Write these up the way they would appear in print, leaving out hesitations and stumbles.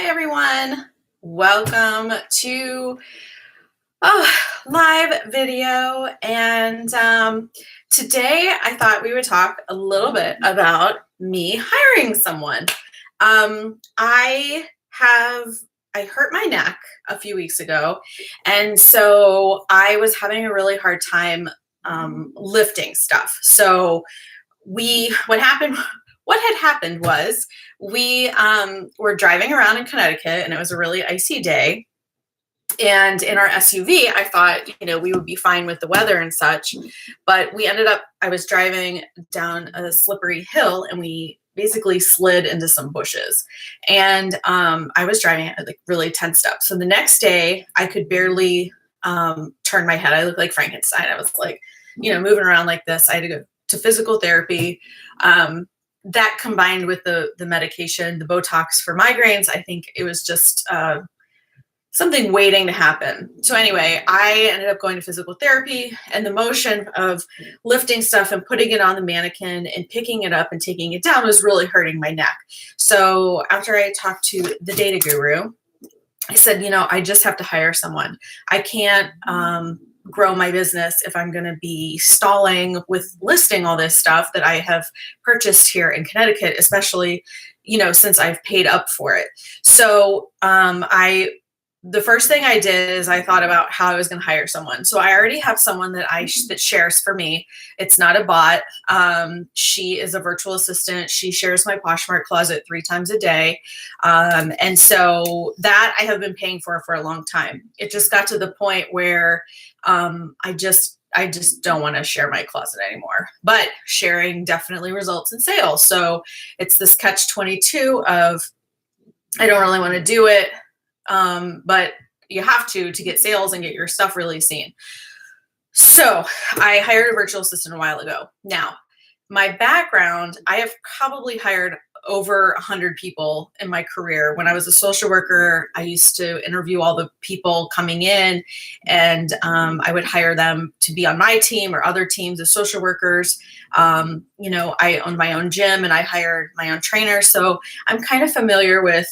Hi everyone, welcome to live video, and today I thought we would talk a little bit about me hiring someone. I hurt my neck a few weeks ago, and so I was having a really hard time lifting stuff. So what had happened was we were driving around in Connecticut, and it was a really icy day. And in our SUV, I thought, we would be fine with the weather and such. But I was driving down a slippery hill, and we basically slid into some bushes. And I was driving at like really tensed up. So the next day, I could barely turn my head. I looked like Frankenstein. I was like, moving around like this. I had to go to physical therapy. That combined with the medication, the Botox for migraines, I think it was just something waiting to happen. So anyway, I ended up going to physical therapy, and the motion of lifting stuff and putting it on the mannequin and picking it up and taking it down was really hurting my neck. So after I talked to the data guru, I said, I just have to hire someone. I can't grow my business if I'm going to be stalling with listing all this stuff that I have purchased here in Connecticut, especially, since I've paid up for it. So the first thing I did is I thought about how I was going to hire someone. So I already have someone that shares for me. It's not a bot. She is a virtual assistant. She shares my Poshmark closet 3 times a day. And so that I have been paying for a long time. It just got to the point where I just don't want to share my closet anymore, but sharing definitely results in sales. So it's this catch-22 of, I don't really want to do it. But you have to get sales and get your stuff really seen. So I hired a virtual assistant a while ago. Now, my background, I have probably hired over 100 people in my career. When I was a social worker, I used to interview all the people coming in, and I would hire them to be on my team or other teams of social workers. I owned my own gym, and I hired my own trainer. So I'm kind of familiar with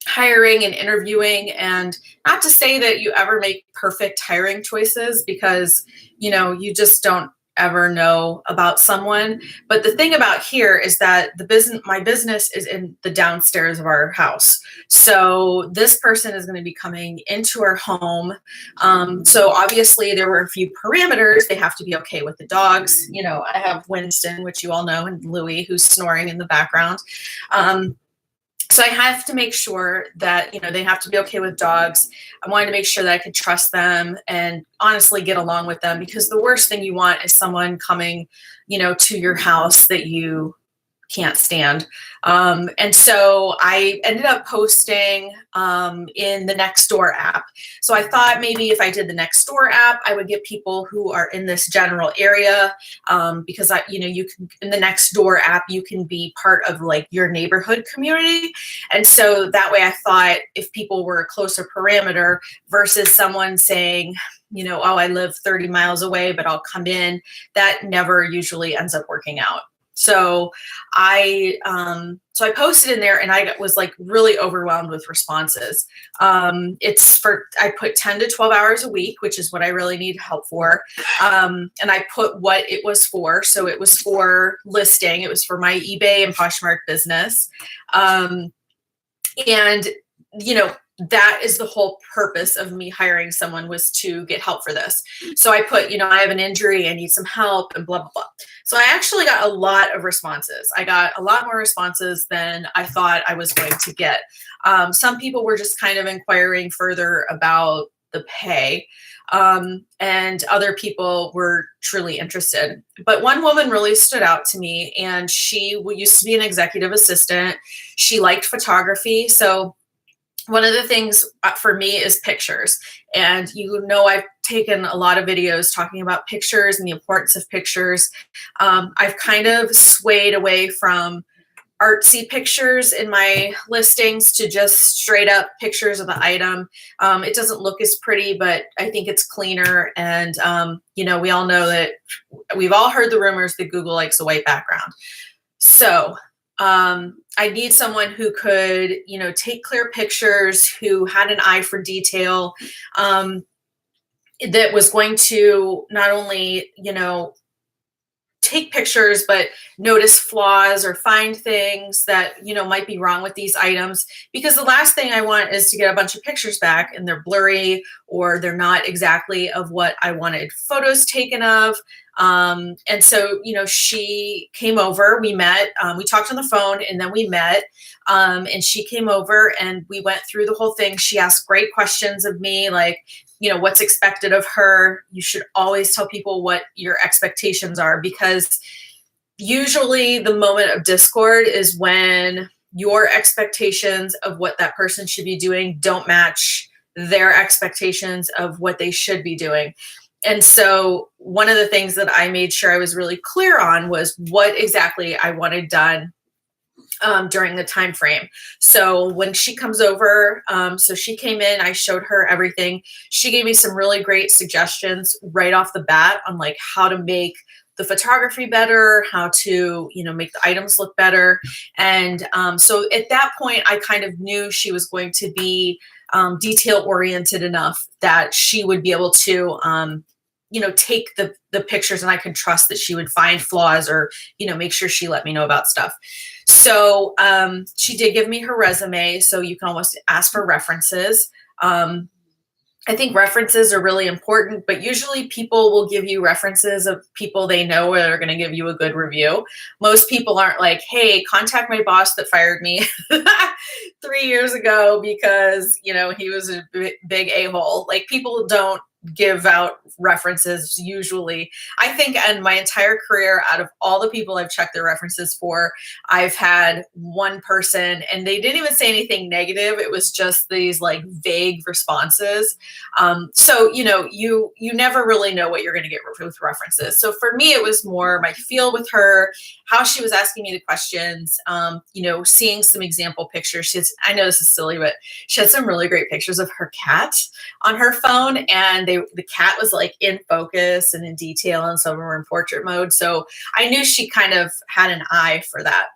hiring and interviewing, and not to say that you ever make perfect hiring choices, because you just don't ever know about someone. But the thing about here is that my business is in the downstairs of our house. So this person is going to be coming into our home. So obviously there were a few parameters. They have to be okay with the dogs. I have Winston, which you all know, and Louie, who's snoring in the background. So I have to make sure that, they have to be okay with dogs. I wanted to make sure that I could trust them and honestly get along with them, because the worst thing you want is someone coming, to your house that you can't stand. And so I ended up posting in the Nextdoor app. So I thought maybe if I did the Nextdoor app, I would get people who are in this general area, because you can, in the Nextdoor app, you can be part of like your neighborhood community. And so that way I thought if people were a closer parameter versus someone saying, oh, I live 30 miles away, but I'll come in, that never usually ends up working out. So I posted in there, and I was like really overwhelmed with responses. I put 10 to 12 hours a week, which is what I really need help for. And I put what it was for. So it was for listing. It was for my eBay and Poshmark business. That is the whole purpose of me hiring someone, was to get help for this. So I put, I have an injury, I need some help, and blah, blah, blah. So I actually got a lot of responses. I got a lot more responses than I thought I was going to get. Some people were just kind of inquiring further about the pay, and other people were truly interested. But one woman really stood out to me, and she used to be an executive assistant. She liked photography. So one of the things for me is pictures. And I've taken a lot of videos talking about pictures and the importance of pictures. I've kind of swayed away from artsy pictures in my listings to just straight up pictures of the item. It doesn't look as pretty, but I think it's cleaner. And, we all know that we've all heard the rumors that Google likes a white background. So I need someone who could, take clear pictures, who had an eye for detail, that was going to not only, take pictures, but notice flaws or find things that, might be wrong with these items. Because the last thing I want is to get a bunch of pictures back and they're blurry or they're not exactly of what I wanted photos taken of. And so, she came over, we met, we talked on the phone and then we met, and she came over and we went through the whole thing. She asked great questions of me, like, what's expected of her. You should always tell people what your expectations are, because usually the moment of discord is when your expectations of what that person should be doing don't match their expectations of what they should be doing. And so one of the things that I made sure I was really clear on was what exactly I wanted done during the time frame. So when she comes over, so she came in, I showed her everything. She gave me some really great suggestions right off the bat on like how to make the photography better, how to, make the items look better. And so at that point, I kind of knew she was going to be detail oriented enough that she would be able to, take the pictures, and I could trust that she would find flaws or, make sure she let me know about stuff. So she did give me her resume, so you can almost ask for references. I think references are really important, but usually people will give you references of people they know that are going to give you a good review. Most people aren't like, hey, contact my boss that fired me 3 years ago because, he was a big a-hole. Like, people don't give out references usually. I think in my entire career, out of all the people I've checked their references for, I've had one person and they didn't even say anything negative. It was just these like vague responses. So, you never really know what you're going to get with references. So for me, it was more my feel with her, how she was asking me the questions, seeing some example pictures. I know this is silly, but she had some really great pictures of her cat on her phone, and the cat was like in focus and in detail, and some of them were in portrait mode. So I knew she kind of had an eye for that.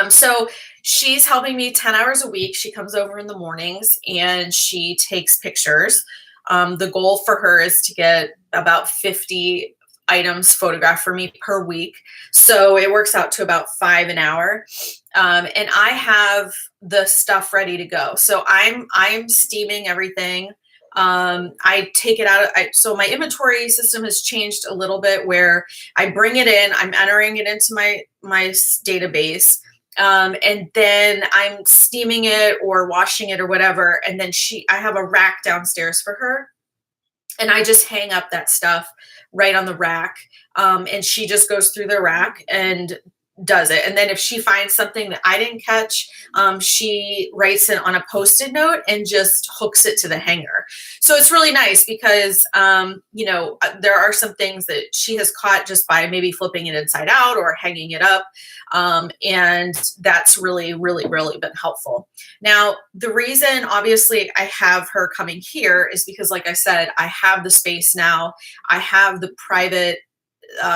So she's helping me 10 hours a week. She comes over in the mornings and she takes pictures. The goal for her is to get about 50 items photographed for me per week. So it works out to about 5 an hour. And I have the stuff ready to go. So I'm steaming everything. I take it out. So my inventory system has changed a little bit where I bring it in, I'm entering it into my database. And then I'm steaming it or washing it or whatever. And then I have a rack downstairs for her, and I just hang up that stuff right on the rack. And she just goes through the rack and does it. And then if she finds something that I didn't catch, she writes it on a Post-it note and just hooks it to the hanger. So it's really nice because, there are some things that she has caught just by maybe flipping it inside out or hanging it up. And that's really, really, really been helpful. Now, the reason obviously I have her coming here is because, like I said, I have the space now. I have the private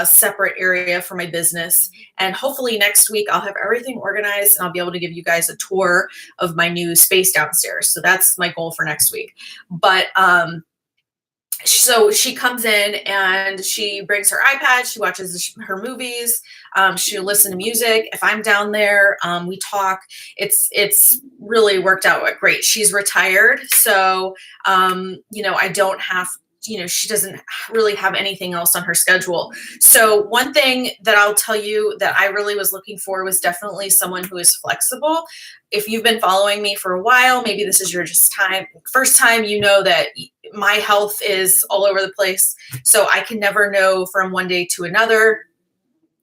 separate area for my business. And hopefully next week I'll have everything organized and I'll be able to give you guys a tour of my new space downstairs. So that's my goal for next week. But so she comes in and she brings her iPad, she watches her movies, she'll listen to music. If I'm down there, we talk. It's really worked out great. She's retired. So, I don't have she doesn't really have anything else on her schedule. So one thing that I'll tell you that I really was looking for was definitely someone who is flexible. If you've been following me for a while, maybe this is your first time, that my health is all over the place. So I can never know from one day to another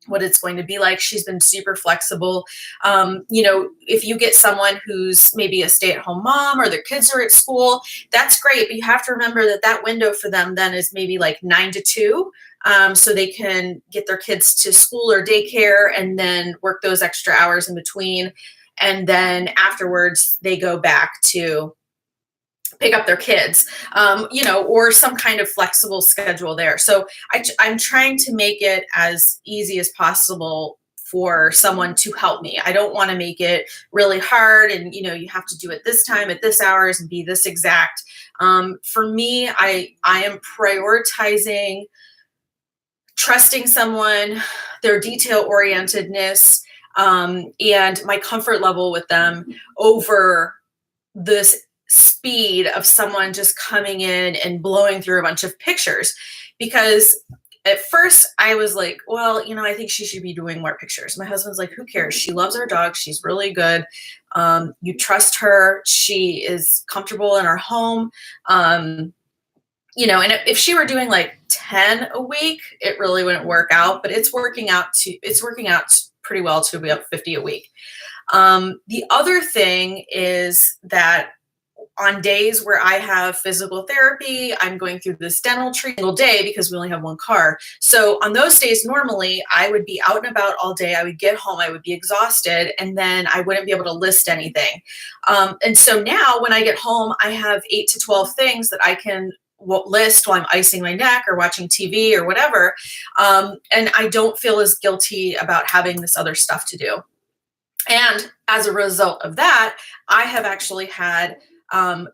what it's going to be like. She's been super flexible. If you get someone who's maybe a stay-at-home mom or their kids are at school, that's great. But you have to remember that window for them then is maybe like 9 to 2. So they can get their kids to school or daycare and then work those extra hours in between. And then afterwards they go back to pick up their kids, or some kind of flexible schedule there. So I'm trying to make it as easy as possible for someone to help me. I don't want to make it really hard and, you have to do it this time at this hours and be this exact. For me, I am prioritizing trusting someone, their detail orientedness, and my comfort level with them over this speed of someone just coming in and blowing through a bunch of pictures. Because at first I was like, well, I think she should be doing more pictures. My husband's like, who cares? She loves our dog. She's really good. You trust her. She is comfortable in our home. And if she were doing like 10 a week, it really wouldn't work out, but it's working out pretty well to be up 50 a week. The other thing is that on days where I have physical therapy, I'm going through this dental treatment single day because we only have one car. So on those days, normally I would be out and about all day. I would get home, I would be exhausted, and then I wouldn't be able to list anything. And so now when I get home, I have 8 to 12 things that I can list while I'm icing my neck or watching TV or whatever. And I don't feel as guilty about having this other stuff to do. And as a result of that, I have actually had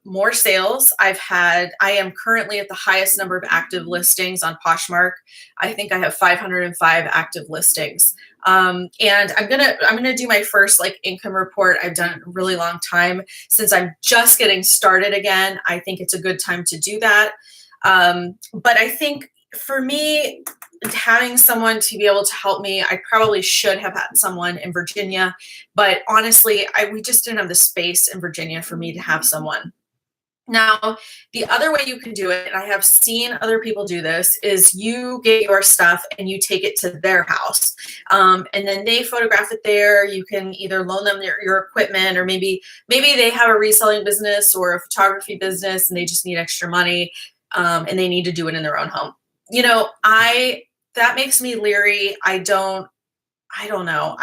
more sales. I am currently at the highest number of active listings on Poshmark. I think I have 505 active listings. And I'm gonna do my first income report. I've done it a really long time. Since I'm just getting started again, I think it's a good time to do that. But I think for me, having someone to be able to help me, I probably should have had someone in Virginia, but honestly, we just didn't have the space in Virginia for me to have someone. Now, the other way you can do it, and I have seen other people do this, is you get your stuff and you take it to their house. And then they photograph it there. You can either loan them your equipment, or maybe they have a reselling business or a photography business and they just need extra money, and they need to do it in their own home. That makes me leery. I don't know.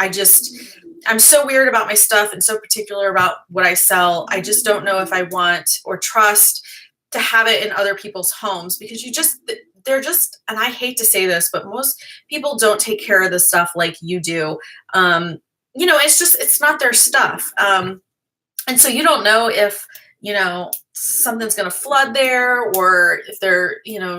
I'm so weird about my stuff and so particular about what I sell. I just don't know if I want or trust to have it in other people's homes, because they're just, and I hate to say this, but most people don't take care of the stuff like you do. It's not their stuff. And so you don't know if, something's going to flood there, or if their,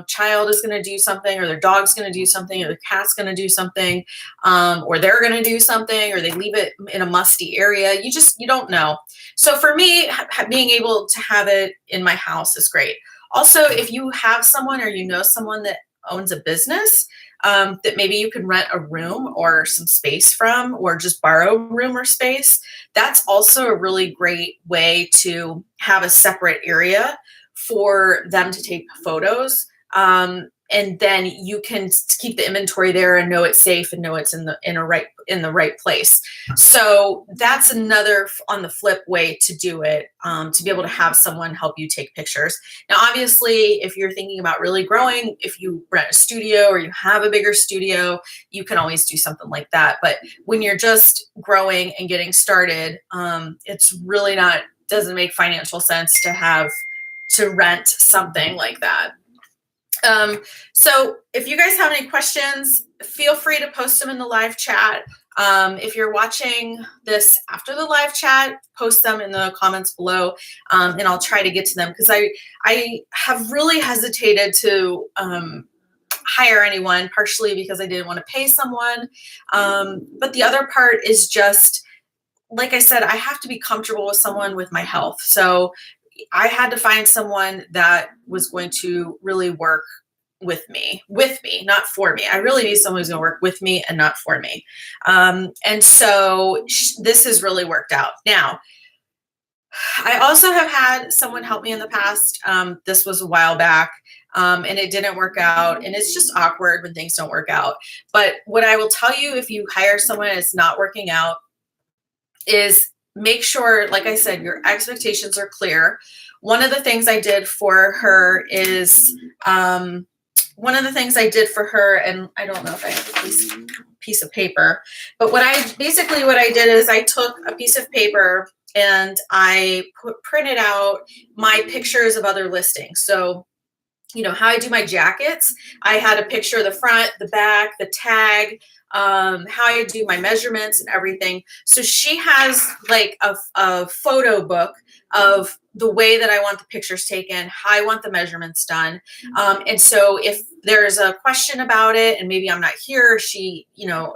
child is going to do something, or their dog's going to do something, or their cat's going to do something, or they're going to do something, or they leave it in a musty area. You don't know. So for me, being able to have it in my house is great. Also, if you have someone or someone that owns a business, that maybe you can rent a room or some space from, or just borrow room or space, that's also a really great way to have a separate area for them to take photos. And then you can keep the inventory there and know it's safe and know it's in the right place. So that's another on the flip way to do it, to be able to have someone help you take pictures. Now, obviously, if you're thinking about really growing, if you rent a studio or you have a bigger studio, you can always do something like that. But when you're just growing and getting started, it's really doesn't make financial sense to rent something like that. So if you guys have any questions, feel free to post them in the live chat. If you're watching this after the live chat, post them in the comments below, and I'll try to get to them, because I have really hesitated to hire anyone, partially because I didn't want to pay someone. But the other part is just, like I said, I have to be comfortable with someone with my health. So I had to find someone that was going to really work with me, not for me. I really need someone who's going to work with me and not for me. And so this has really worked out. Now, I also have had someone help me in the past. This was a while back, and it didn't work out. And it's just awkward when things don't work out. But what I will tell you, if you hire someone and it's not working out, is make sure, like I said, your expectations are clear. One of the things I did for her, and I don't know if I have a piece of paper, but what I did is I took a piece of paper and I printed out my pictures of other listings. So how I do my jackets. I had a picture of the front, the back, the tag, how I do my measurements and everything. So she has like a photo book of the way that I want the pictures taken, how I want the measurements done. And so if there's a question about it and maybe I'm not here, she,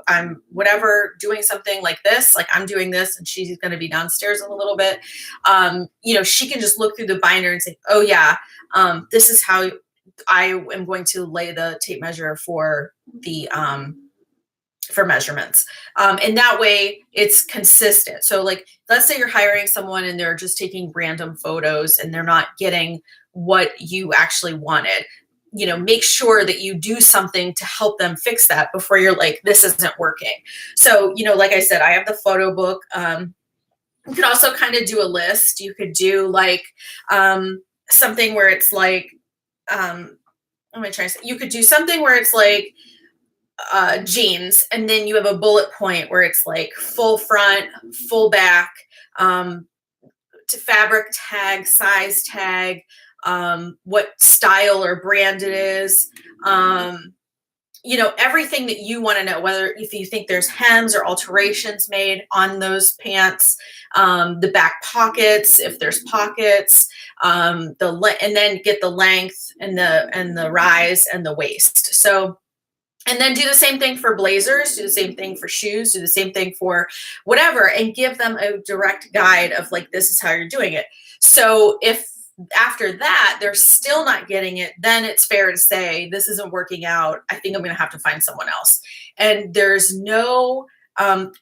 I'm whatever doing something like this, like I'm doing this and she's going to be downstairs in a little bit, she can just look through the binder and say, oh yeah, this is how I am going to lay the tape measure for the for measurements. And that way it's consistent. So like, let's say you're hiring someone and they're just taking random photos and they're not getting what you actually wanted. Make sure that you do something to help them fix that before you're like, this isn't working. So, like I said, I have the photo book. You could also kind of do a list. You could do like something where it's like, you could do something where it's like jeans, and then you have a bullet point where it's like full front, full back, to fabric tag, size tag, what style or brand it is, everything that you want to know, whether if you think there's hems or alterations made on those pants, the back pockets, if there's pockets, and then get the length and the rise and the waist. So, and then do the same thing for blazers, do the same thing for shoes, do the same thing for whatever, and give them a direct guide of like, this is how you're doing it. So if after that they're still not getting it, then it's fair to say, this isn't working out. I think I'm going to have to find someone else. And there's no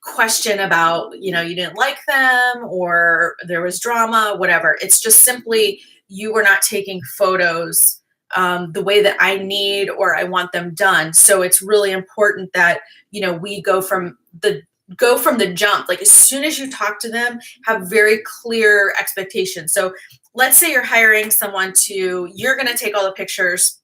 question about, you didn't like them or there was drama, whatever. It's just simply you were not taking photos the way that I need or I want them done. So it's really important that, we go from the jump. Like as soon as you talk to them, have very clear expectations. So let's say you're hiring someone you're going to take all the pictures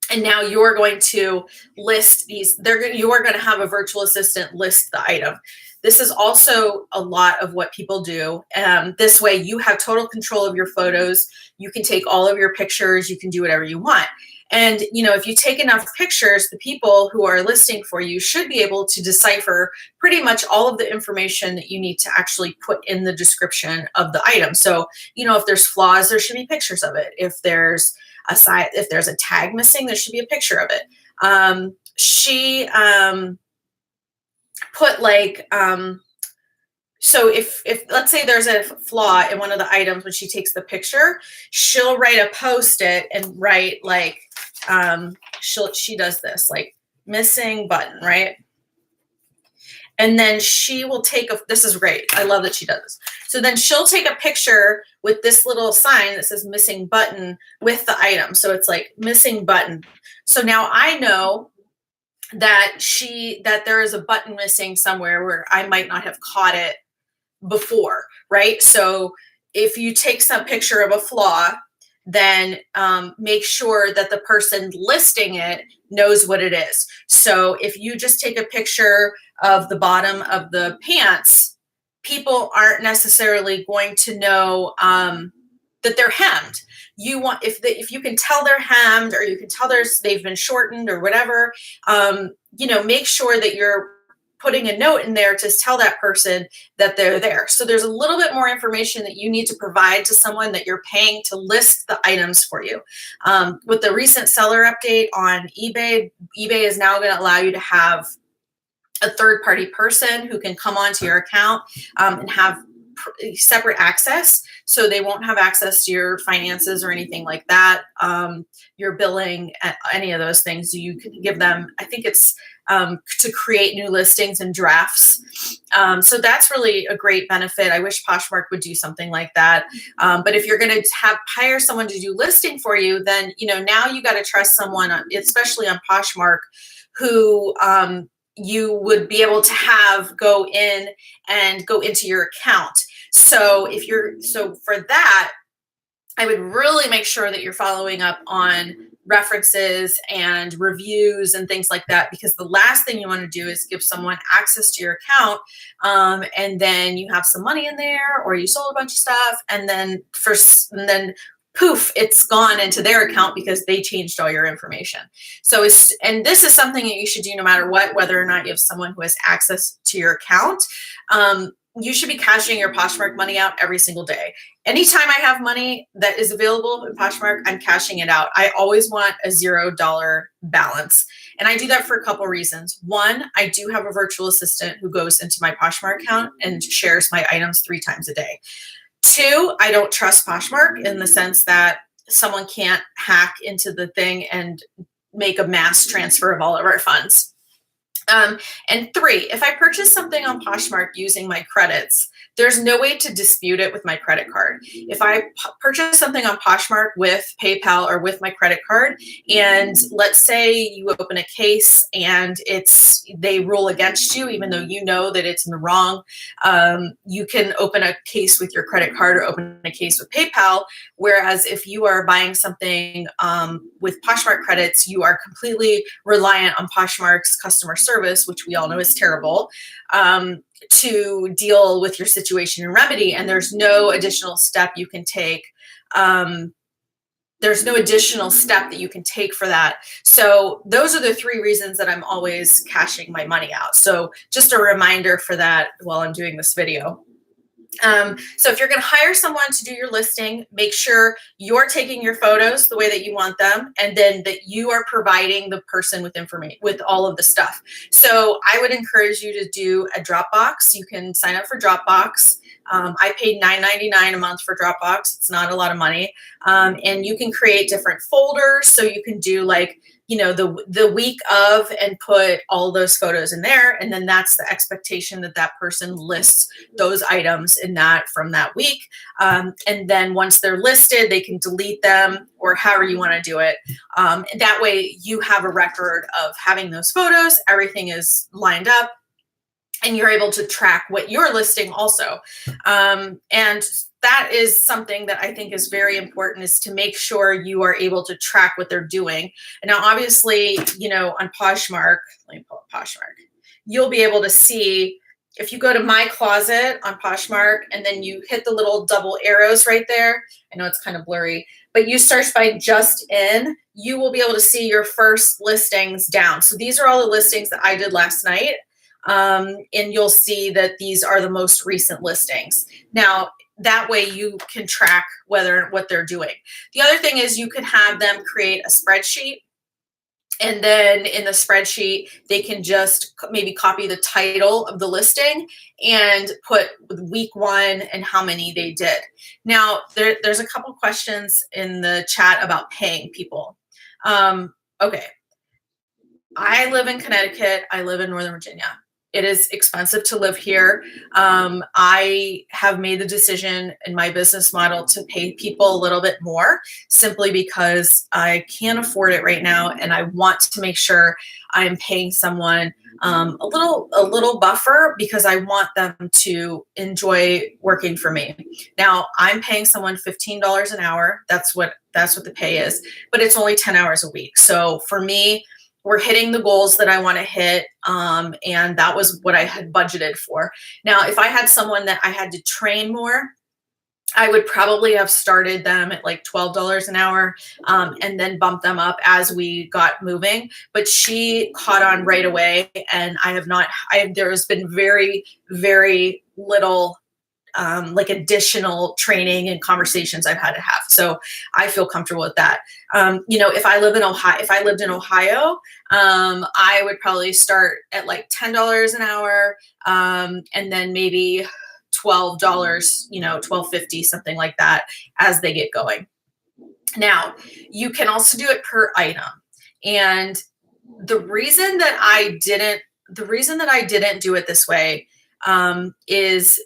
and now you're going to list these, you are going to have a virtual assistant list the item. This is also a lot of what people do. This way you have total control of your photos. You can take all of your pictures. You can do whatever you want. And, if you take enough pictures, the people who are listing for you should be able to decipher pretty much all of the information that you need to actually put in the description of the item. So, if there's flaws, there should be pictures of it. If there's a tag missing, there should be a picture of it. She put like, so if let's say there's a flaw in one of the items, when she takes the picture, she'll write a Post-it and write like, she does this like missing button, right? And then she will this is great. I love that she does this. So then she'll take a picture with this little sign that says missing button with the item. So it's like missing button. So now I know that there is a button missing somewhere where I might not have caught it before, right? So if you take some picture of a flaw, then make sure that the person listing it knows what it is. So if you just take a picture of the bottom of the pants, people aren't necessarily going to know that they're hemmed. If you can tell they're hemmed, or you can tell they've been shortened or whatever, make sure that you're putting a note in there to tell that person that they're there. So there's a little bit more information that you need to provide to someone that you're paying to list the items for you. With the recent seller update on eBay is now going to allow you to have a third-party person who can come onto your account and have separate access. So they won't have access to your finances or anything like that. Your billing, any of those things. You can give them, I think it's to create new listings and drafts. So that's really a great benefit. I wish Poshmark would do something like that. But if you're going to hire someone to do listing for you, then, now you got to trust someone, especially on Poshmark, who you would be able to have go into your account. So for that, I would really make sure that you're following up on references and reviews and things like that, because the last thing you want to do is give someone access to your account, and then you have some money in there, or you sold a bunch of stuff, and then poof, it's gone into their account because they changed all your information. So and this is something that you should do no matter what, whether or not you have someone who has access to your account. You should be cashing your Poshmark money out every single day. Anytime I have money that is available in Poshmark, I'm cashing it out. I always want a $0 balance. And I do that for a couple reasons. One, I do have a virtual assistant who goes into my Poshmark account and shares my items 3 times a day. Two, I don't trust Poshmark in the sense that someone can't hack into the thing and make a mass transfer of all of our funds. And 3, if I purchase something on Poshmark using my credits, there's no way to dispute it with my credit card. If I purchase something on Poshmark with PayPal or with my credit card, and let's say you open a case and they rule against you, even though you know that it's in the wrong, you can open a case with your credit card or open a case with PayPal. Whereas if you are buying something with Poshmark credits, you are completely reliant on Poshmark's customer service, which we all know is terrible, to deal with your situation and remedy. And there's no additional step you can take. There's no additional step that you can take for that. So those are the 3 reasons that I'm always cashing my money out. So just a reminder for that while I'm doing this video. So if you're going to hire someone to do your listing, make sure you're taking your photos the way that you want them, and then that you are providing the person with information, with all of the stuff. So I would encourage you to do a Dropbox. You can sign up for Dropbox. I paid $9.99 a month for Dropbox. It's not a lot of money. And you can create different folders. So you can do like, the week of, and put all those photos in there. And then that's the expectation that that person lists those items in that from that week. And then once they're listed, they can delete them or however you want to do it. And that way you have a record of having those photos. Everything is lined up and you're able to track what you're listing also. And that is something that I think is very important, is to make sure you are able to track what they're doing. And now, obviously, on Poshmark, let me pull up Poshmark, you'll be able to see, if you go to My Closet on Poshmark and then you hit the little double arrows right there, I know it's kind of blurry, but you search by just in, you will be able to see your first listings down. So these are all the listings that I did last night. And you'll see that these are the most recent listings. Now, that way you can track what they're doing. The other thing is you could have them create a spreadsheet, and then in the spreadsheet, they can just maybe copy the title of the listing and put week 1 and how many they did. Now, there's a couple questions in the chat about paying people. Okay. I live in Connecticut. I live in Northern Virginia. It is expensive to live here. I have made the decision in my business model to pay people a little bit more, simply because I can't afford it right now, and I want to make sure I'm paying someone a little buffer, because I want them to enjoy working for me. Now, I'm paying someone $15 an hour. That's what the pay is, but it's only 10 hours a week. So for me, we're hitting the goals that I want to hit, and that was what I had budgeted for. Now, if I had someone that I had to train more, I would probably have started them at like $12 an hour, and then bump them up as we got moving. But she caught on right away, and there's been very, very little additional training and conversations I've had to have. So I feel comfortable with that. If I lived in Ohio, I would probably start at like $10 an hour, and then maybe $12, $12.50, something like that, as they get going. Now, you can also do it per item. And the reason that I didn't do it this way, is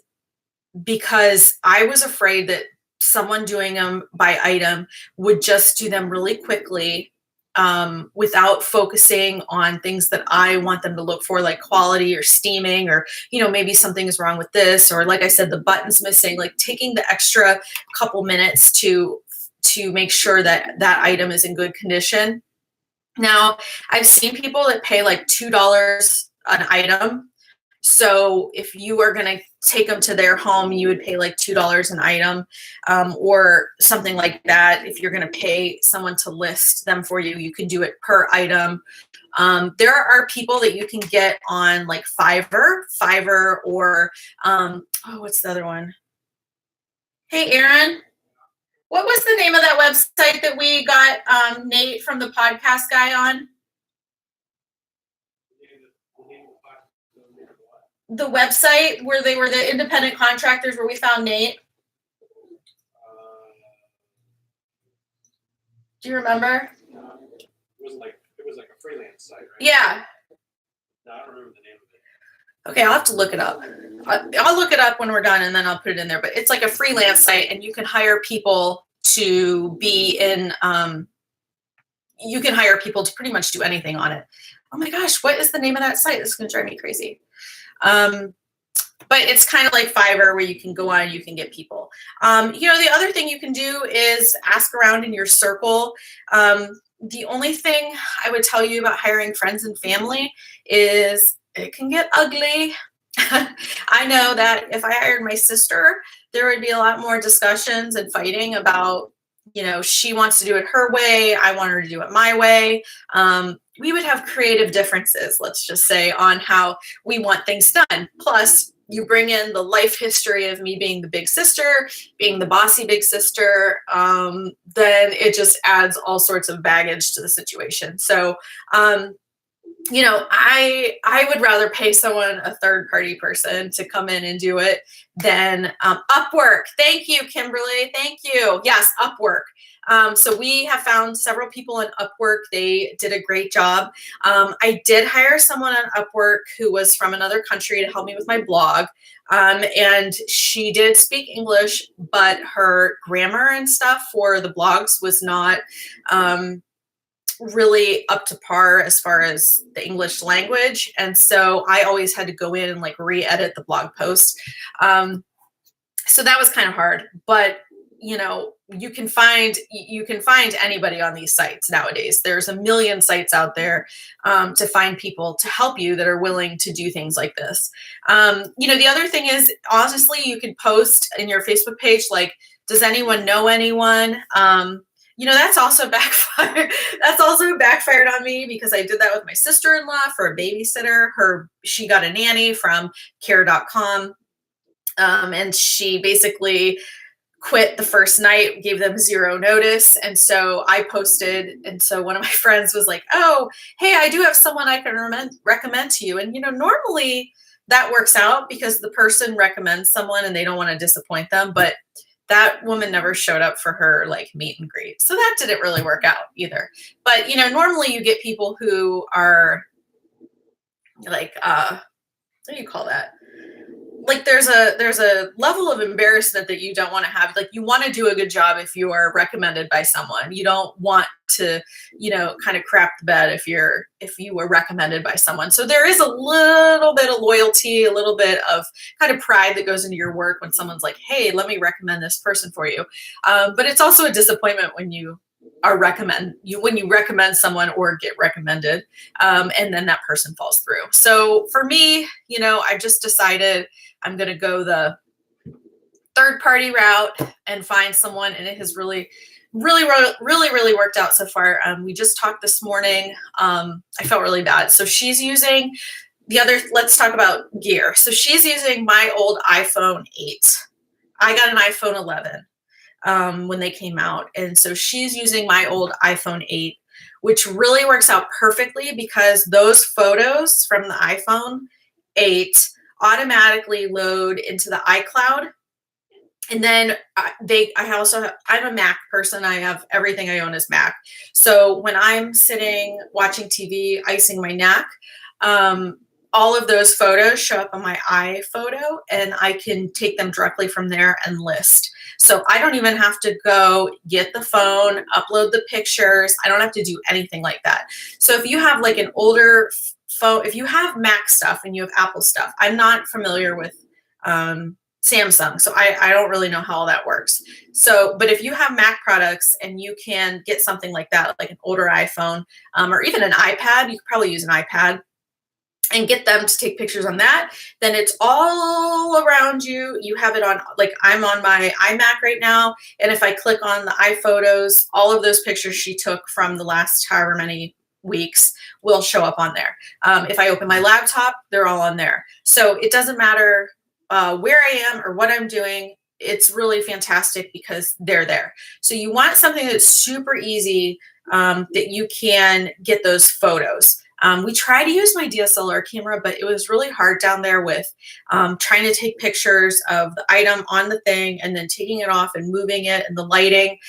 because I was afraid that someone doing them by item would just do them really quickly, without focusing on things that I want them to look for, like quality or steaming, or, maybe something is wrong with this, or like I said, the button's missing, like taking the extra couple minutes to make sure that that item is in good condition. Now, I've seen people that pay like $2 an item. So if you are going to take them to their home, you would pay like $2 an item, or something like that. If you're going to pay someone to list them for you, you can do it per item. There are people that you can get on like Fiverr, or what's the other one? Hey, Aaron, what was the name of that website that we got Nate from the podcast guy on? The website where they were the independent contractors where we found Nate. Do you remember? It was like a freelance site, right? Yeah. No, I don't remember the name of it. Okay, I'll have to look it up. I'll look it up when we're done, and then I'll put it in there. But it's like a freelance site, and you can hire people to be in. You can hire people to pretty much do anything on it. Oh my gosh, what is the name of that site? This is going to drive me crazy. But it's kind of like Fiverr, where you can go on and you can get people. The other thing you can do is ask around in your circle. The only thing I would tell you about hiring friends and family is it can get ugly. I know that if I hired my sister, there would be a lot more discussions and fighting about, she wants to do it her way. I want her to do it my way. We would have creative differences, let's just say, on how we want things done. Plus, you bring in the life history of me being the big sister, being the bossy big sister, then it just adds all sorts of baggage to the situation. So, I would rather pay someone, a third-party person, to come in and do it than Upwork. Thank you, Kimberly. Thank you. Yes, Upwork. So we have found several people on Upwork. They did a great job. I did hire someone on Upwork who was from another country to help me with my blog. And she did speak English, but her grammar and stuff for the blogs was not really up to par as far as the English language. And so I always had to go in and like re-edit the blog post. So that was kind of hard, but you can find anybody on these sites nowadays. There's a million sites out there to find people to help you that are willing to do things like this. The other thing is, honestly, you can post in your Facebook page, like, does anyone know anyone? That's also backfired. That's also backfired on me because I did that with my sister-in-law for a babysitter. She got a nanny from care.com. And she basically quit the first night, gave them 0 notice. And so I posted. And so one of my friends was like, oh, hey, I do have someone I can recommend to you. And, normally that works out because the person recommends someone and they don't want to disappoint them. But that woman never showed up for her like meet and greet. So that didn't really work out either. But, normally you get people who are like, what do you call that? Like there's a level of embarrassment that you don't want to have. Like you want to do a good job if you are recommended by someone. You don't want to, kind of crap the bed if you were recommended by someone. So there is a little bit of loyalty, a little bit of kind of pride that goes into your work when someone's like, hey, let me recommend this person for you. But it's also a disappointment when you recommend someone or get recommended, and then that person falls through. So for me, I just decided I'm going to go the third party route and find someone. And it has really, really, really, really worked out so far. We just talked this morning. I felt really bad. So she's using let's talk about gear. So she's using my old iPhone 8. I got an iPhone 11 when they came out. And so she's using my old iPhone 8, which really works out perfectly because those photos from the iPhone 8 automatically load into the iCloud. And then I'm a Mac person. I have everything I own is Mac. So when I'm sitting watching TV, icing my neck, all of those photos show up on my iPhoto and I can take them directly from there and list. So I don't even have to go get the phone, upload the pictures. I don't have to do anything like that. So if you have like an older phone, if you have Mac stuff and you have Apple stuff, I'm not familiar with Samsung. So I don't really know how all that works. So, but if you have Mac products and you can get something like that, like an older iPhone or even an iPad, you could probably use an iPad. and get them to take pictures on that, then it's all around you. You have it on, like I'm on my iMac right now. And if I click on the iPhotos, all of those pictures she took from the last however many weeks will show up on there. If I open my laptop, they're all on there. So it doesn't matter where I am or what I'm doing. It's really fantastic because they're there. So you want something that's super easy that you can get those photos. We tried to use my DSLR camera, but it was really hard down there with trying to take pictures of the item on the thing and then taking it off and moving it and the lighting.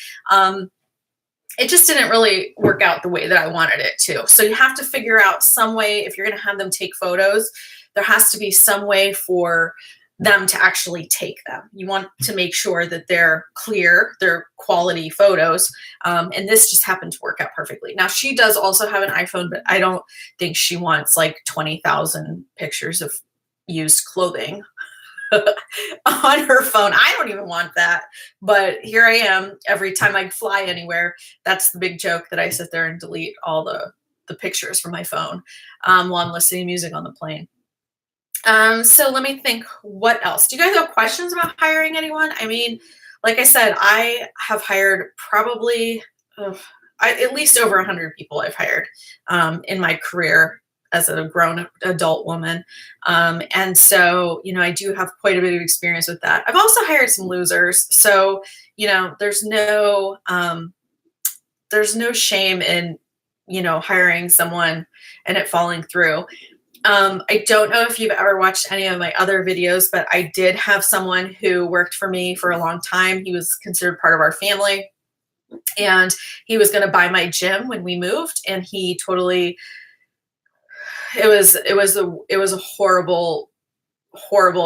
It just didn't really work out the way that I wanted it to. So you have to figure out some way, if you're going to have them take photos, there has to be some way for them to actually take them. You want to make sure that they're clear, they're quality photos. And this just happened to work out perfectly. Now she does also have an iPhone, but I don't think she wants like 20,000 pictures of used clothing on her phone. I don't even want that. But here I am, every time I fly anywhere, that's the big joke that I sit there and delete all the pictures from my phone while I'm listening to music on the plane. So let me think, what else? Do you guys have questions about hiring anyone? I mean, like I said, I have hired probably at least over 100 people I've hired in my career as a grown adult woman. And so, you know, I do have quite a bit of experience with that. I've also hired some losers. So, you know, there's no shame in, you know, hiring someone and it falling through. I don't know if you've ever watched any of my other videos, but I did have someone who worked for me for a long time. He was considered part of our family, and he was going to buy my gym when we moved, and he totally, it was a horrible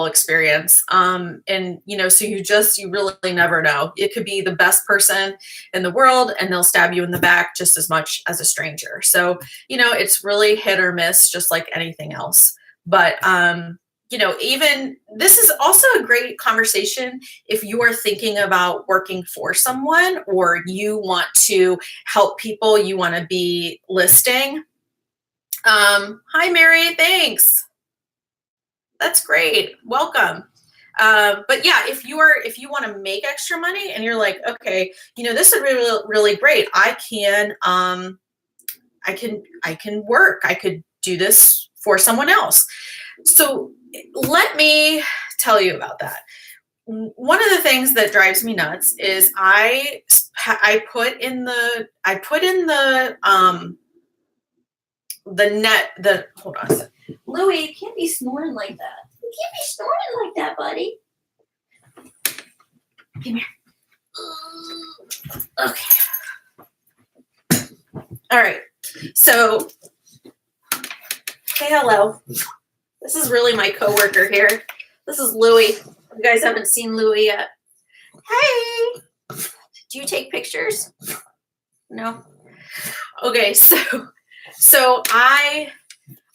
experience. And you know, so you really never know. It could be the best person in the world and they'll stab you in the back just as much as a stranger. So, you know, it's really hit or miss, just like anything else. But, you know, even this is also a great conversation if you are thinking about working for someone or you want to help people, you want to be listing. Hi, Mary. Thanks. That's great. Welcome. But yeah, if you want to make extra money and you're like, okay, you know, this is really, really great. I can work. I could do this for someone else. So let me tell you about that. One of the things that drives me nuts is I put in the hold on a second. Louie, you can't be snoring like that. You can't be snoring like that, buddy. Come here. Okay. All right. So, say hello. This is really my coworker here. This is Louie. You guys haven't seen Louie yet. Hey. Do you take pictures? No. Okay. So I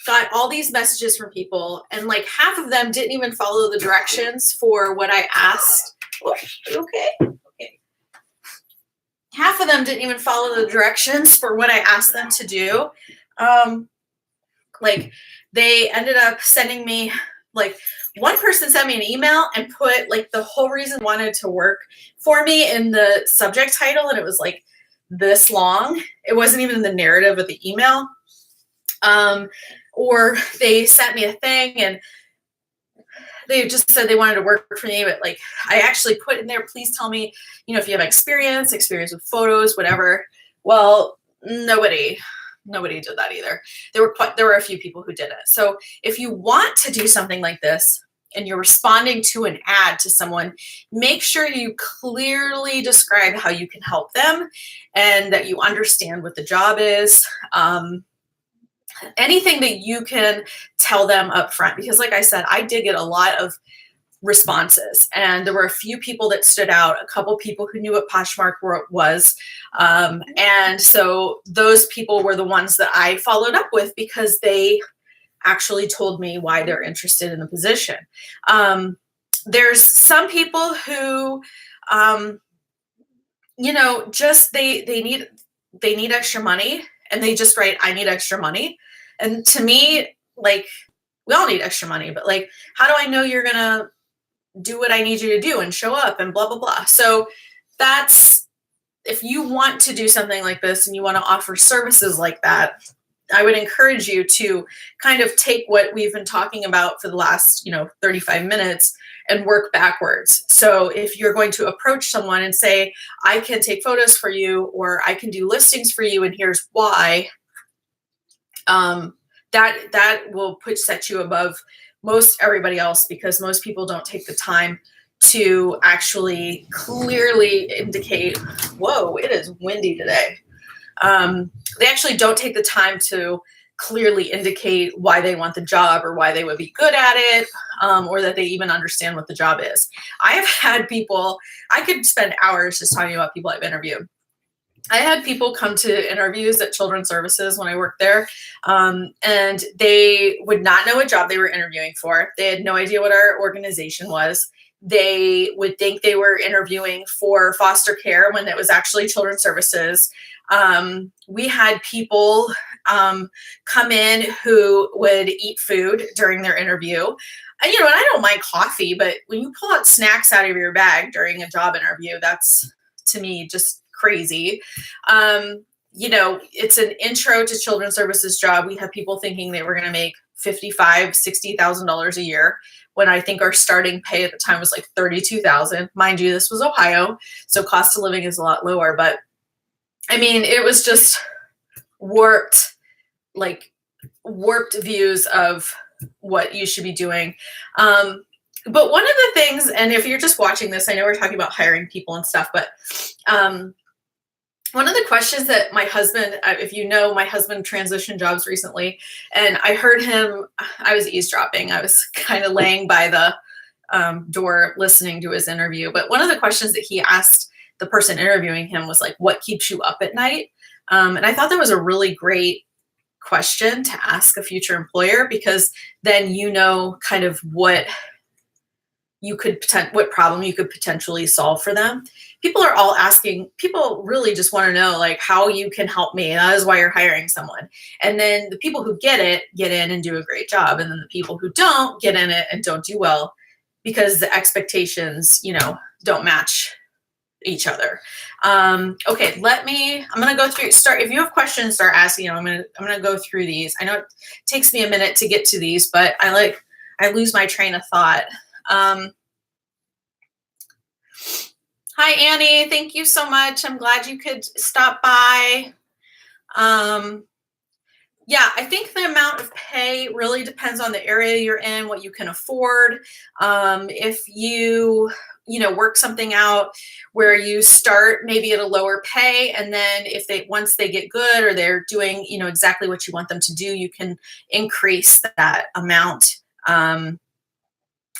got all these messages from people, and like half of them didn't even follow the directions for what I asked. Oh, okay. Okay. Half of them didn't even follow the directions for what I asked them to do. Like they ended up sending me, like one person sent me an email and put like the whole reason wanted to work for me in the subject title, and it was like this long. It wasn't even in the narrative of the email. Or they sent me a thing and they just said they wanted to work for me, but like I actually put in there, please tell me, you know, if you have experience with photos, whatever. Well, nobody did that either. There were a few people who did it. So if you want to do something like this and you're responding to an ad to someone, make sure you clearly describe how you can help them and that you understand what the job is. Anything that you can tell them up front, because like I said, I did get a lot of responses and there were a few people that stood out, a couple people who knew what Poshmark was. And so those people were the ones that I followed up with because they actually told me why they're interested in the position. There's some people who, you know, just they need extra money and they just write, I need extra money. And to me, like, we all need extra money, but like, how do I know you're going to do what I need you to do and show up and blah, blah, blah. So that's, if you want to do something like this and you want to offer services like that, I would encourage you to kind of take what we've been talking about for the last, 35 minutes and work backwards. So if you're going to approach someone and say, I can take photos for you, or I can do listings for you, and here's why, that will set you above most everybody else, because most people don't take the time to actually clearly indicate, whoa, it is windy today. They actually don't take the time to clearly indicate why they want the job or why they would be good at it, or that they even understand what the job is. I have had people, I could spend hours just talking about people I've interviewed. I had people come to interviews at Children's Services when I worked there, and they would not know what job they were interviewing for. They had no idea what our organization was. They would think they were interviewing for foster care when it was actually Children's Services. We had people come in who would eat food during their interview. And I don't mind coffee, but when you pull out snacks out of your bag during a job interview, that's, to me, just crazy. It's an intro to Children's Services job. We have people thinking they were going to make $55,000, $60,000 a year, when I think our starting pay at the time was like $32,000. Mind you, this was Ohio, so cost of living is a lot lower. But I mean, it was just warped views of what you should be doing. But one of the things, and if you're just watching this, I know we're talking about hiring people and stuff, but one of the questions that my husband, if you know, my husband transitioned jobs recently, and I heard him, I was eavesdropping. I was kind of laying by the door listening to his interview. But one of the questions that he asked the person interviewing him was like, what keeps you up at night? And I thought that was a really great question to ask a future employer, because then kind of what problem you could potentially solve for them. People are all asking, people really just want to know like how you can help me. That is why you're hiring someone. And then the people who get in and do a great job. And then the people who don't get in it and don't do well, because the expectations, don't match each other. Okay, I'm going to go through, if you have questions, start asking, I'm going to go through these. I know it takes me a minute to get to these, but I lose my train of thought. Hi, Annie. Thank you so much. I'm glad you could stop by. Yeah, I think the amount of pay really depends on the area you're in, what you can afford. If you, work something out where you start maybe at a lower pay, and then once they get good or they're doing, exactly what you want them to do, you can increase that amount.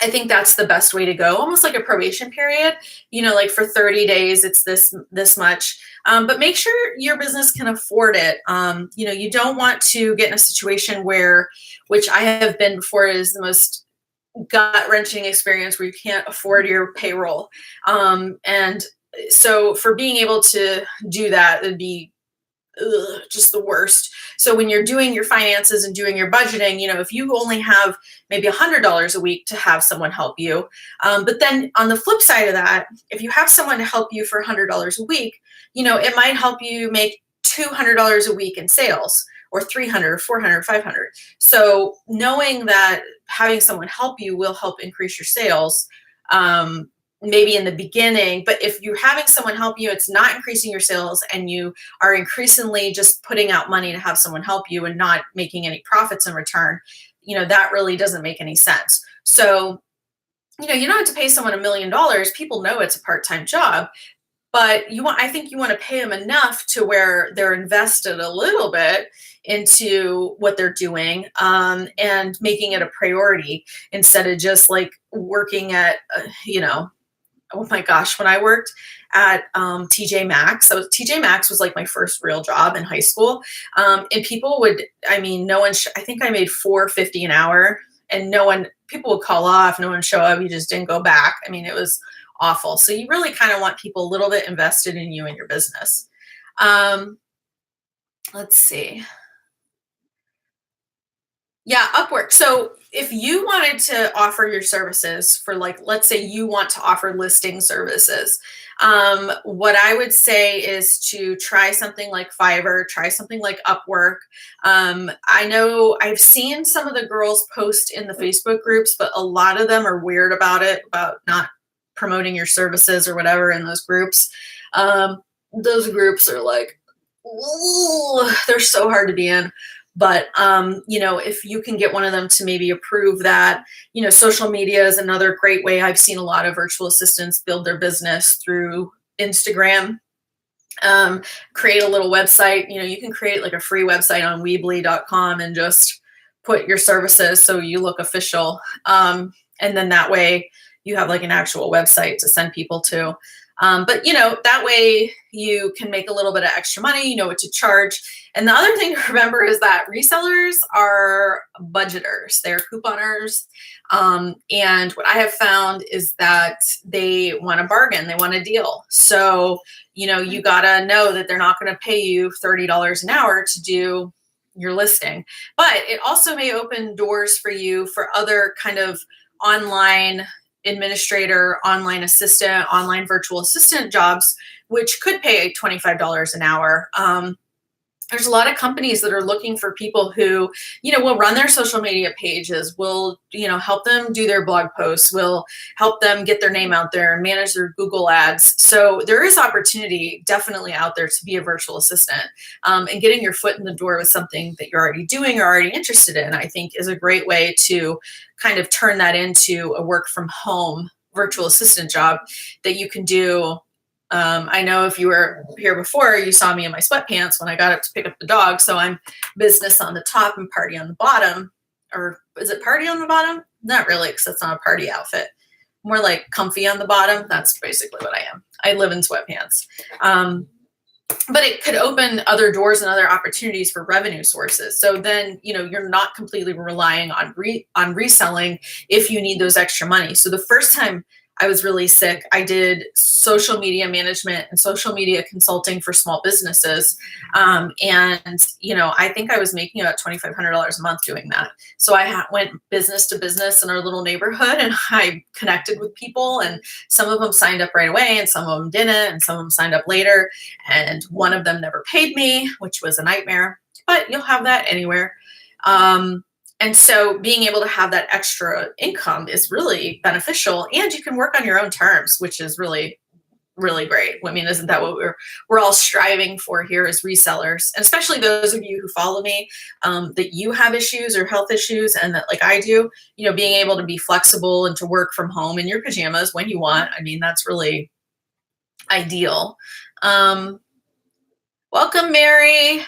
I think that's the best way to go, almost like a probation period, like for 30 days, it's this much, but make sure your business can afford it. You don't want to get in a situation which I have been before, is the most gut-wrenching experience, where you can't afford your payroll. And so for being able to do that, it'd be just the worst. So when you're doing your finances and doing your budgeting, if you only have maybe $100 a week to have someone help you, but then on the flip side of that, if you have someone to help you for $100 a week, it might help you make $200 a week in sales, or $300, $400, $500. So knowing that having someone help you will help increase your sales, maybe in the beginning, but if you're having someone help you, it's not increasing your sales, and you are increasingly just putting out money to have someone help you and not making any profits in return, that really doesn't make any sense. So, you don't have to pay someone $1 million. People know it's a part-time job, but I think you want to pay them enough to where they're invested a little bit into what they're doing, and making it a priority, instead of just like working at, oh my gosh, when I worked at TJ Maxx, TJ Maxx was like my first real job in high school. And people I think I made $4.50 an hour, and people would call off, no one show up, you just didn't go back. It was awful. So you really kind of want people a little bit invested in you and your business. Let's see. Yeah, Upwork. So if you wanted to offer your services for, like, let's say you want to offer listing services, what I would say is to try something like Fiverr, try something like Upwork. I know I've seen some of the girls post in the Facebook groups, but a lot of them are weird about it, about not promoting your services or whatever in those groups. Those groups are like, ooh, they're so hard to be in. But, if you can get one of them to maybe approve that, social media is another great way. I've seen a lot of virtual assistants build their business through Instagram. Create a little website. You can create like a free website on Weebly.com and just put your services so you look official. And then that way you have like an actual website to send people to. But that way you can make a little bit of extra money, you know what to charge. And the other thing to remember is that resellers are budgeters, they're couponers. And what I have found is that they want a bargain, they want a deal. So, you gotta know that they're not going to pay you $30 an hour to do your listing. But it also may open doors for you for other kind of online administrator, online assistant, online virtual assistant jobs, which could pay $25 an hour. There's a lot of companies that are looking for people who, will run their social media pages, will, help them do their blog posts, will help them get their name out there and manage their Google ads. So there is opportunity definitely out there to be a virtual assistant, and getting your foot in the door with something that you're already doing or already interested in, I think is a great way to kind of turn that into a work from home virtual assistant job that you can do. I know if you were here before, you saw me in my sweatpants when I got up to pick up the dog. So I'm business on the top and party on the bottom. Or is it party on the bottom? Not really, because that's not a party outfit. More like comfy on the bottom. That's basically what I am. I live in sweatpants. But it could open other doors and other opportunities for revenue sources. So then, you're not completely relying on reselling if you need those extra money. So the first time I was really sick, I did social media management and social media consulting for small businesses. And, I think I was making about $2,500 a month doing that. So I went business to business in our little neighborhood, and I connected with people, and some of them signed up right away and some of them didn't, and some of them signed up later. And one of them never paid me, which was a nightmare, but you'll have that anywhere. And so being able to have that extra income is really beneficial, and you can work on your own terms, which is really, really great. I mean, isn't that what we're all striving for here as resellers? And especially those of you who follow me, that you have issues or health issues, and that, like I do, being able to be flexible and to work from home in your pajamas when you want. I mean, that's really ideal. Welcome, Mary.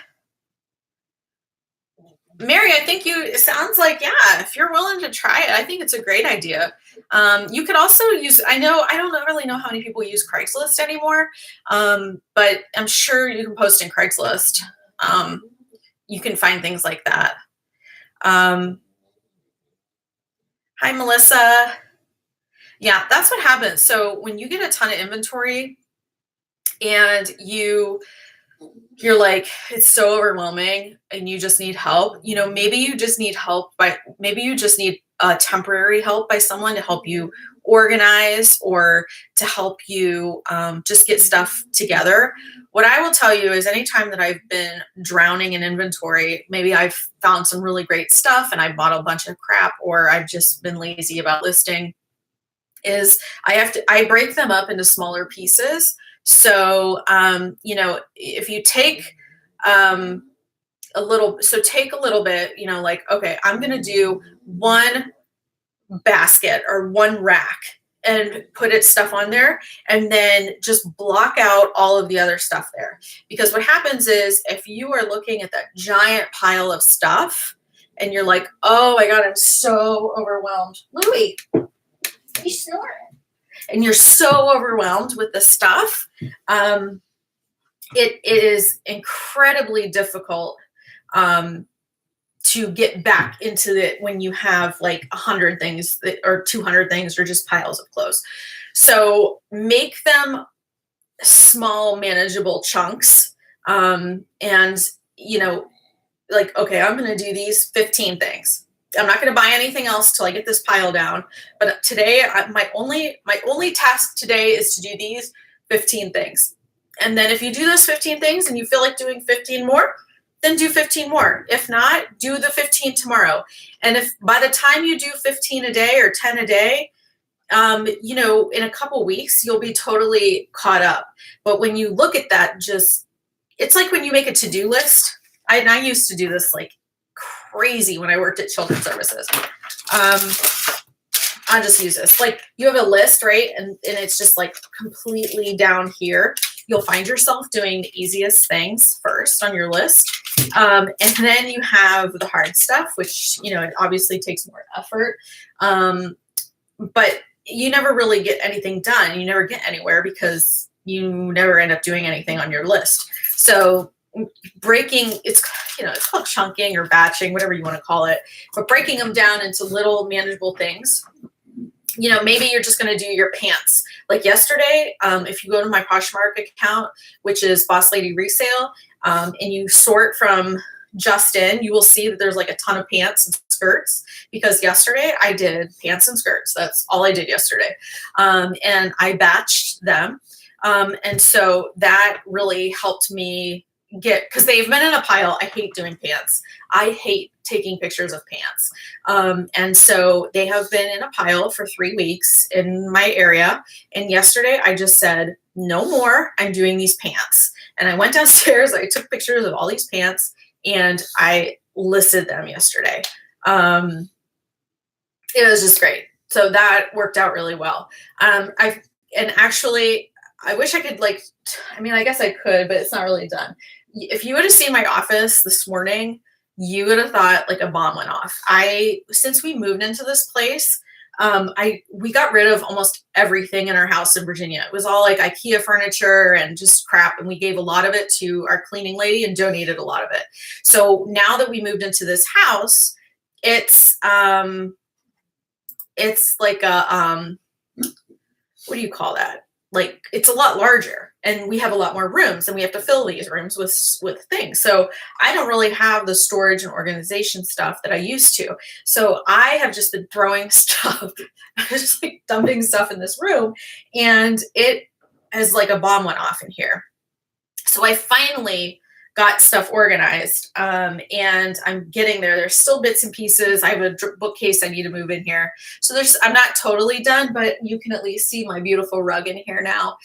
Mary, I think it sounds like, yeah, if you're willing to try it, I think it's a great idea. You could also use, I don't really know how many people use Craigslist anymore, but I'm sure you can post in Craigslist. You can find things like that. Hi, Melissa. Yeah, that's what happens. So when you get a ton of inventory and you're like, it's so overwhelming and you just need help. Maybe you just need help maybe you just need temporary help by someone to help you organize or to help you just get stuff together. What I will tell you is anytime that I've been drowning in inventory, maybe I've found some really great stuff and I bought a bunch of crap, or I've just been lazy about listing, is I break them up into smaller pieces. So, if you take take a little bit, like, okay, I'm going to do one basket or one rack and put stuff on there, and then just block out all of the other stuff there. Because what happens is if you are looking at that giant pile of stuff and you're like, oh my God, I'm so overwhelmed. Louie, he's snoring. And you're so overwhelmed with the stuff, it is incredibly difficult to get back into it when you have like 100 things or 200 things or just piles of clothes. So make them small, manageable chunks. And, like, okay, I'm going to do these 15 things. I'm not going to buy anything else till I get this pile down. But today, my only task today is to do these 15 things. And then if you do those 15 things and you feel like doing 15 more, then do 15 more. If not, do the 15 tomorrow. And if by the time you do 15 a day or 10 a day, you know, in a couple weeks, you'll be totally caught up. But when you look at that, it's like when you make a to-do list. I used to do this like crazy when I worked at Children's Services. I'll just use this. Like you have a list, right? And it's just like completely down here. You'll find yourself doing the easiest things first on your list. And then you have the hard stuff, which, you know, it obviously takes more effort. But you never really get anything done. You never get anywhere because you never end up doing anything on your list. So breaking, it's called chunking or batching, whatever you want to call it, but breaking them down into little manageable things. You know, maybe you're just going to do your pants. Like yesterday, if you go to my Poshmark account, which is Boss Lady Resale, and you sort from Justin, you will see that there's like a ton of pants and skirts, because yesterday I did pants and skirts. That's all I did yesterday. And I batched them. And so that really helped me because they've been in a pile. I hate doing pants. I hate taking pictures of pants. And so they have been in a pile for 3 weeks in my area. And yesterday I just said, no more, I'm doing these pants. And I went downstairs, I took pictures of all these pants and I listed them yesterday. It was just great. So that worked out really well. I wish I could I guess I could, but it's not really done. If you would have seen my office this morning, you would have thought like a bomb went off. Since we moved into this place, we got rid of almost everything in our house in Virginia. It was all like IKEA furniture and just crap. And we gave a lot of it to our cleaning lady and donated a lot of it. So now that we moved into this house, it's like a, what do you call that? Like it's a lot larger and we have a lot more rooms and we have to fill these rooms with things. So I don't really have the storage and organization stuff that I used to. So I have just been throwing stuff, just like dumping stuff in this room, and it has like a bomb went off in here. So I finally got stuff organized, and I'm getting there. There's still bits and pieces. I have a bookcase I need to move in here. So I'm not totally done, but you can at least see my beautiful rug in here now.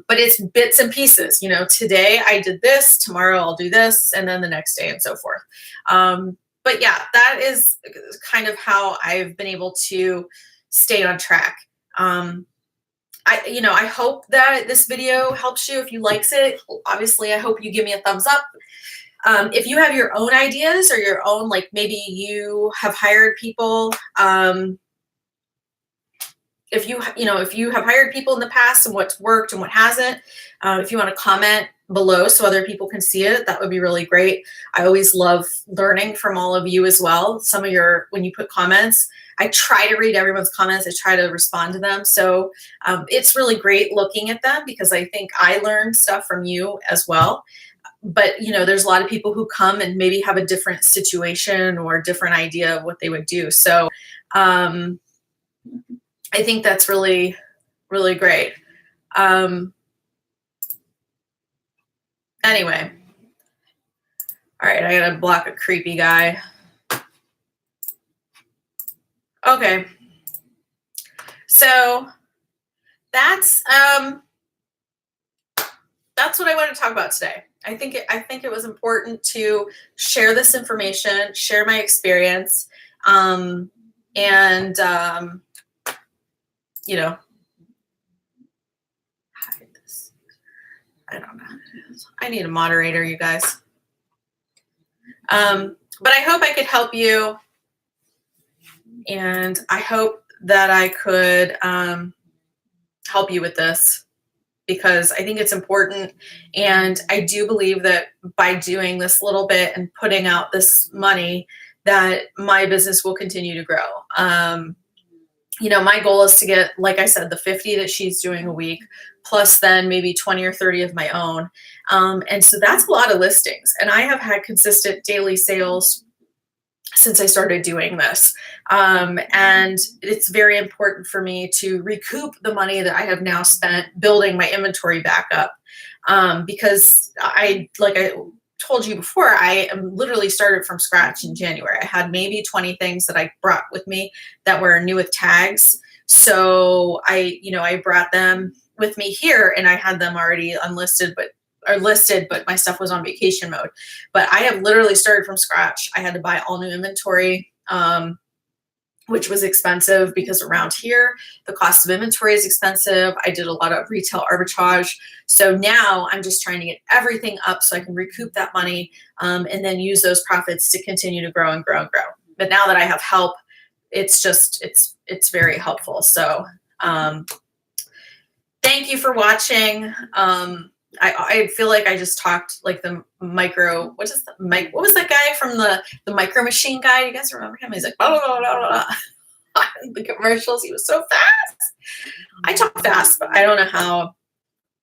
But it's bits and pieces. You know, today I did this, tomorrow I'll do this, and then the next day and so forth. But yeah, that is kind of how I've been able to stay on track. I hope that this video helps you. If you likes it, obviously, I hope you give me a thumbs up. If you have your own ideas or your own, like maybe you have hired people, if you have hired people in the past and what's worked and what hasn't, if you want to comment below so other people can see it, that would be really great. I always love learning from all of you as well. When you put comments, I try to read everyone's comments. I try to respond to them. So it's really great looking at them because I think I learned stuff from you as well. But, there's a lot of people who come and maybe have a different situation or different idea of what they would do. So I think that's really, really great. Anyway. All right, I gotta block a creepy guy. Okay. So that's what I want to talk about today. I think it was important to share this information, share my experience, hide this. I don't know. I need a moderator, you guys. But I hope I could help you, and I hope that I could help you with this, because I think it's important. And I do believe that by doing this little bit and putting out this money, that my business will continue to grow. My goal is to get, like I said, the 50 that she's doing a week, plus then maybe 20 or 30 of my own. And so that's a lot of listings. And I have had consistent daily sales since I started doing this. And it's very important for me to recoup the money that I have now spent building my inventory back up. Because like I told you before, I literally started from scratch in January. I had maybe 20 things that I brought with me that were new with tags. So I brought them with me here, and I had them already listed, but my stuff was on vacation mode. But I have literally started from scratch. I had to buy all new inventory, which was expensive because around here, the cost of inventory is expensive. I did a lot of retail arbitrage. So now I'm just trying to get everything up so I can recoup that money, and then use those profits to continue to grow and grow and grow. But now that I have help, it's very helpful. So thank you for watching. I feel like I just talked like the micro, what was that guy from the Micro Machine guy? You guys remember him? He's like, blah, blah, blah, blah, blah. The commercials, he was so fast. I talk fast, but I don't know how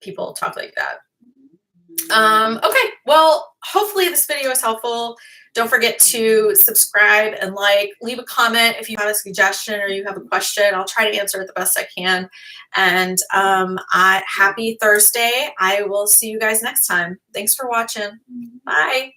people talk like that. Okay, well, hopefully this video is helpful. Don't forget to subscribe and leave a comment if you have a suggestion or you have a question. I'll try to answer it the best I can. And happy Thursday. I will see you guys next time. Thanks for watching. Bye.